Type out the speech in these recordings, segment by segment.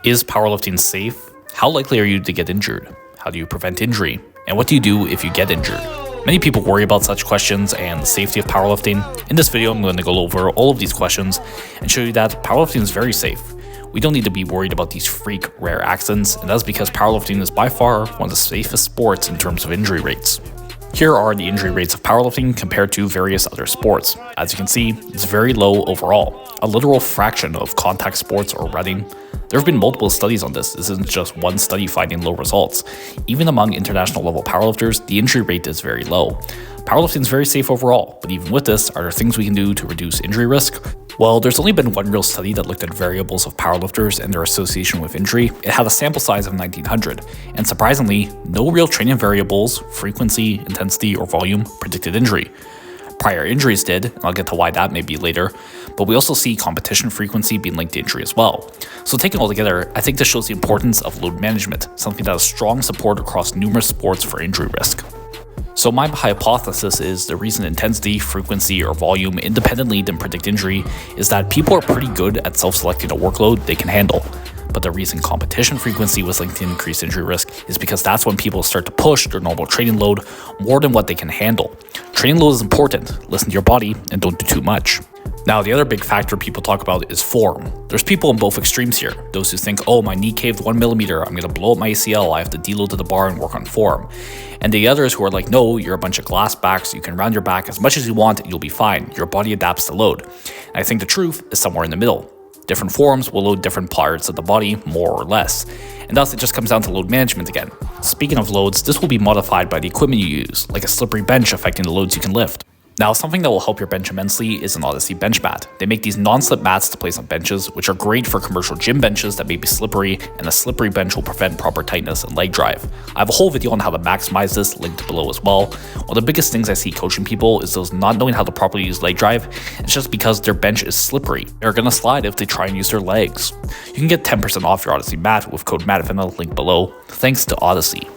Is powerlifting safe? How likely are you to get injured? How do you prevent injury? And what do you do if you get injured? Many people worry about such questions and the safety of powerlifting. In this video, I'm going to go over all of these questions and show you that powerlifting is very safe. We don't need to be worried about these freak rare accidents, and that's because powerlifting is by far one of the safest sports in terms of injury rates. Here are the injury rates of powerlifting compared to various other sports. As you can see, it's very low overall, a literal fraction of contact sports or running. There have been multiple studies on this. This isn't just one study finding low results. Even among international level powerlifters, the injury rate is very low. Powerlifting is very safe overall, but even with this, are there things we can do to reduce injury risk? Well, there's only been one real study that looked at variables of powerlifters and their association with injury. It had a sample size of 1900, and surprisingly, no real training variables, frequency, intensity, or volume predicted injury. Prior injuries did, and I'll get to why that may be later, but we also see competition frequency being linked to injury as well. So taken all together, I think this shows the importance of load management, something that has strong support across numerous sports for injury risk. So my hypothesis is the reason intensity, frequency, or volume independently didn't predict injury is that people are pretty good at self-selecting a workload they can handle. But the reason competition frequency was linked to increased injury risk is because that's when people start to push their normal training load more than what they can handle. Training load is important, listen to your body, and don't do too much. Now, the other big factor people talk about is form. There's people in both extremes here. Those who think, oh, my knee caved 1 millimeter, I'm going to blow up my ACL, I have to deload to the bar and work on form. And the others who are like, no, you're a bunch of glass backs, you can round your back as much as you want, and you'll be fine. Your body adapts to load. And I think the truth is somewhere in the middle. Different forms will load different parts of the body more or less. And thus, it just comes down to load management again. Speaking of loads, this will be modified by the equipment you use, like a slippery bench affecting the loads you can lift. Now, something that will help your bench immensely is an Odyssey bench mat. They make these non-slip mats to place on benches, which are great for commercial gym benches that may be slippery, and a slippery bench will prevent proper tightness and leg drive. I have a whole video on how to maximize this linked below as well. One of the biggest things I see coaching people is those not knowing how to properly use leg drive. It's just because their bench is slippery. They're gonna slide if they try and use their legs. You can get 10% off your Odyssey mat with code Vena linked below, thanks to Odyssey.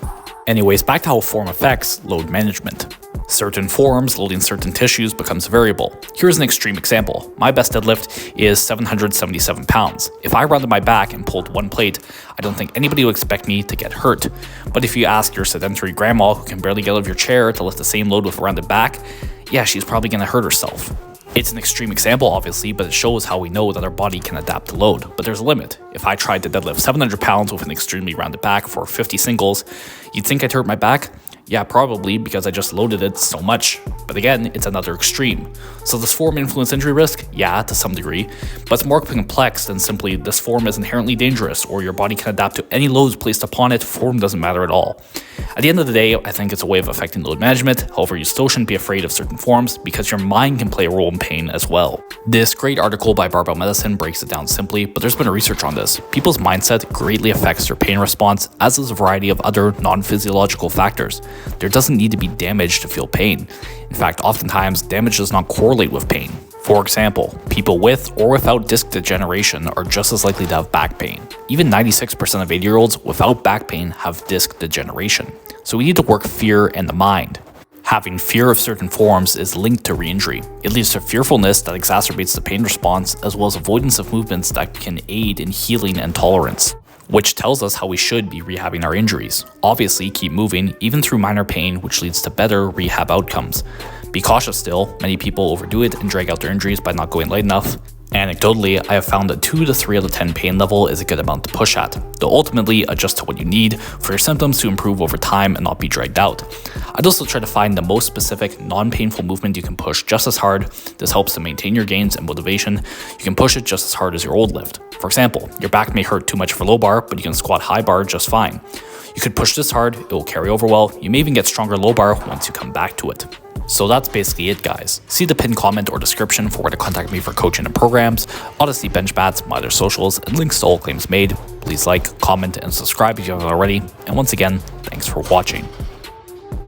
Anyways, back to how form affects load management. Certain forms loading certain tissues becomes variable. Here's an extreme example. My best deadlift is 777 pounds. If I rounded my back and pulled one plate, I don't think anybody would expect me to get hurt. But if you ask your sedentary grandma who can barely get out of your chair to lift the same load with a rounded back, yeah, she's probably gonna hurt herself. It's an extreme example, obviously, but it shows how we know that our body can adapt to load. But there's a limit. If I tried to deadlift 700 pounds with an extremely rounded back for 50 singles, you'd think I'd hurt my back? Yeah, probably, because I just loaded it so much. But again, it's another extreme. So does form influence injury risk? Yeah, to some degree. But it's more complex than simply this form is inherently dangerous or your body can adapt to any loads placed upon it. Form doesn't matter at all. At the end of the day, I think it's a way of affecting load management. However, you still shouldn't be afraid of certain forms because your mind can play a role in pain as well. This great article by Barbell Medicine breaks it down simply, but there's been research on this. People's mindset greatly affects their pain response, as does a variety of other non-physiological factors. There doesn't need to be damage to feel pain. In fact, oftentimes, damage does not correlate with pain. For example, people with or without disc degeneration are just as likely to have back pain. Even 96% of 80-year-olds without back pain have disc degeneration. So we need to work fear and the mind. Having fear of certain forms is linked to re-injury. It leads to fearfulness that exacerbates the pain response, as well as avoidance of movements that can aid in healing and tolerance, which tells us how we should be rehabbing our injuries. Obviously, keep moving, even through minor pain, which leads to better rehab outcomes. Be cautious still, many people overdo it and drag out their injuries by not going light enough. Anecdotally, I have found that 2 to 3 out of 10 pain level is a good amount to push at, though ultimately adjust to what you need for your symptoms to improve over time and not be dragged out. I'd also try to find the most specific, non-painful movement you can push just as hard. This helps to maintain your gains and motivation. You can push it just as hard as your old lift. For example, your back may hurt too much for low bar, but you can squat high bar just fine. You could push this hard, it will carry over well. You may even get stronger low bar once you come back to it. So that's basically it, guys. See the pinned comment or description for where to contact me for coaching and programs, Odyssey bench bats, my other socials, and links to all claims made. Please like, comment, and subscribe if you haven't already. And once again, thanks for watching.